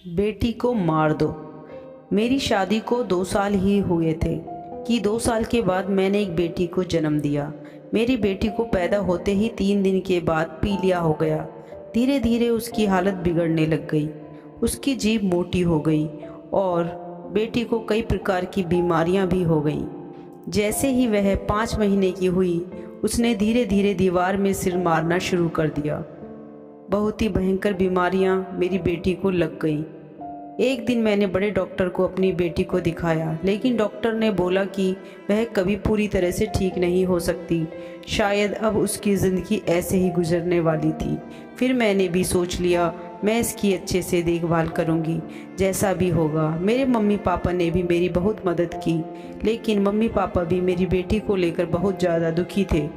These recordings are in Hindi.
बेटी को मार दो। मेरी शादी को 2 साल ही हुए थे कि 2 साल के बाद मैंने एक बेटी को जन्म दिया। मेरी बेटी को पैदा होते ही 3 दिन के बाद पीलिया हो गया। धीरे धीरे उसकी हालत बिगड़ने लग गई। उसकी जीभ मोटी हो गई और बेटी को कई प्रकार की बीमारियां भी हो गईं। जैसे ही वह 5 महीने की हुई, उसने धीरे धीरे दीवार में सिर मारना शुरू कर दिया। बहुत ही भयंकर बीमारियां मेरी बेटी को लग गईं। एक दिन मैंने बड़े डॉक्टर को अपनी बेटी को दिखाया, लेकिन डॉक्टर ने बोला कि वह कभी पूरी तरह से ठीक नहीं हो सकती। शायद अब उसकी ज़िंदगी ऐसे ही गुजरने वाली थी। फिर मैंने भी सोच लिया, मैं इसकी अच्छे से देखभाल करूंगी, जैसा भी होगा। मेरे मम्मी पापा ने भी मेरी बहुत मदद की, लेकिन मम्मी पापा भी मेरी बेटी को लेकर बहुत ज़्यादा दुखी थे।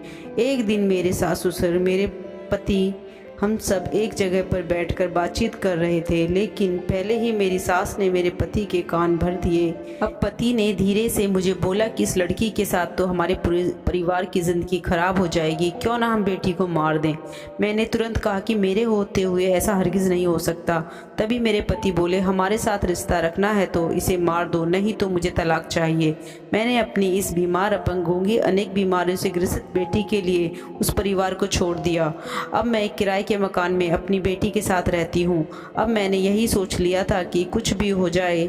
एक दिन मेरे सास ससुर, मेरे पति, हम सब एक जगह पर बैठकर बातचीत कर रहे थे, लेकिन पहले ही मेरी सास ने मेरे पति के कान भर दिए। अब पति ने धीरे से मुझे बोला कि इस लड़की के साथ तो हमारे पूरे परिवार की ज़िंदगी खराब हो जाएगी, क्यों ना हम बेटी को मार दें। मैंने तुरंत कहा कि मेरे होते हुए ऐसा हरगिज़ नहीं हो सकता। तभी मेरे पति बोले, हमारे साथ रिश्ता रखना है तो इसे मार दो, नहीं तो मुझे तलाक चाहिए। मैंने अपनी इस बीमार, अपंग, गूंगी, अनेक बीमारियों से ग्रसित बेटी के लिए उस परिवार को छोड़ दिया। अब मैं एक किराए के मकान में अपनी बेटी के साथ रहती हूँ। अब मैंने यही सोच लिया था कि कुछ भी हो जाए,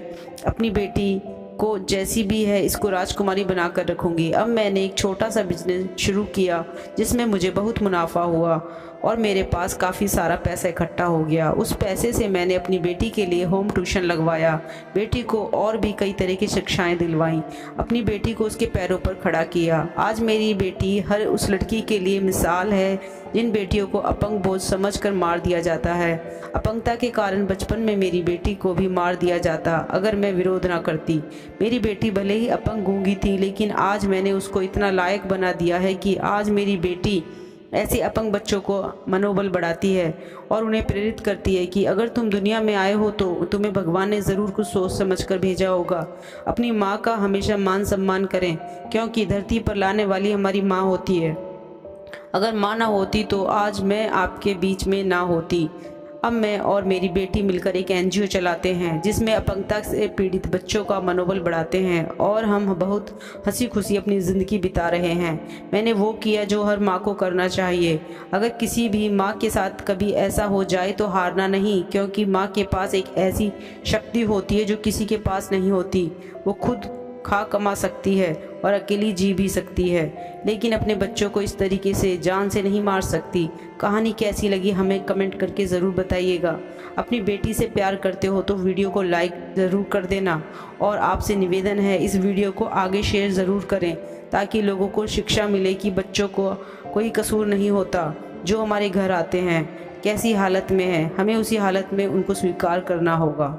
अपनी बेटी को जैसी भी है इसको राजकुमारी बनाकर रखूँगी। अब मैंने एक छोटा सा बिजनेस शुरू किया जिसमें मुझे बहुत मुनाफा हुआ और मेरे पास काफ़ी सारा पैसा इकट्ठा हो गया। उस पैसे से मैंने अपनी बेटी के लिए होम ट्यूशन लगवाया, बेटी को और भी कई तरह की शिक्षाएं दिलवाईं, अपनी बेटी को उसके पैरों पर खड़ा किया। आज मेरी बेटी हर उस लड़की के लिए मिसाल है जिन बेटियों को अपंग बोझ समझकर मार दिया जाता है। अपंगता के कारण बचपन में मेरी बेटी को भी मार दिया जाता अगर मैं विरोध ना करती। मेरी बेटी भले ही अपंग, गूंगी थी, लेकिन आज मैंने उसको इतना लायक बना दिया है कि आज मेरी बेटी ऐसे अपंग बच्चों को मनोबल बढ़ाती है और उन्हें प्रेरित करती है कि अगर तुम दुनिया में आए हो तो तुम्हें भगवान ने ज़रूर कुछ सोच समझ कर भेजा होगा। अपनी माँ का हमेशा मान सम्मान करें, क्योंकि धरती पर लाने वाली हमारी माँ होती है। अगर माँ ना होती तो आज मैं आपके बीच में ना होती। अब मैं और मेरी बेटी मिलकर एक एनजीओ चलाते हैं जिसमें अपंगता से पीड़ित बच्चों का मनोबल बढ़ाते हैं और हम बहुत हंसी खुशी अपनी ज़िंदगी बिता रहे हैं। मैंने वो किया जो हर माँ को करना चाहिए। अगर किसी भी माँ के साथ कभी ऐसा हो जाए तो हारना नहीं, क्योंकि माँ के पास एक ऐसी शक्ति होती है जो किसी के पास नहीं होती। वो खुद खा कमा सकती है और अकेली जी भी सकती है, लेकिन अपने बच्चों को इस तरीके से जान से नहीं मार सकती। कहानी कैसी लगी हमें कमेंट करके ज़रूर बताइएगा। अपनी बेटी से प्यार करते हो तो वीडियो को लाइक ज़रूर कर देना और आपसे निवेदन है इस वीडियो को आगे शेयर ज़रूर करें, ताकि लोगों को शिक्षा मिले कि बच्चों को कोई कसूर नहीं होता। जो हमारे घर आते हैं कैसी हालत में है, हमें उसी हालत में उनको स्वीकार करना होगा।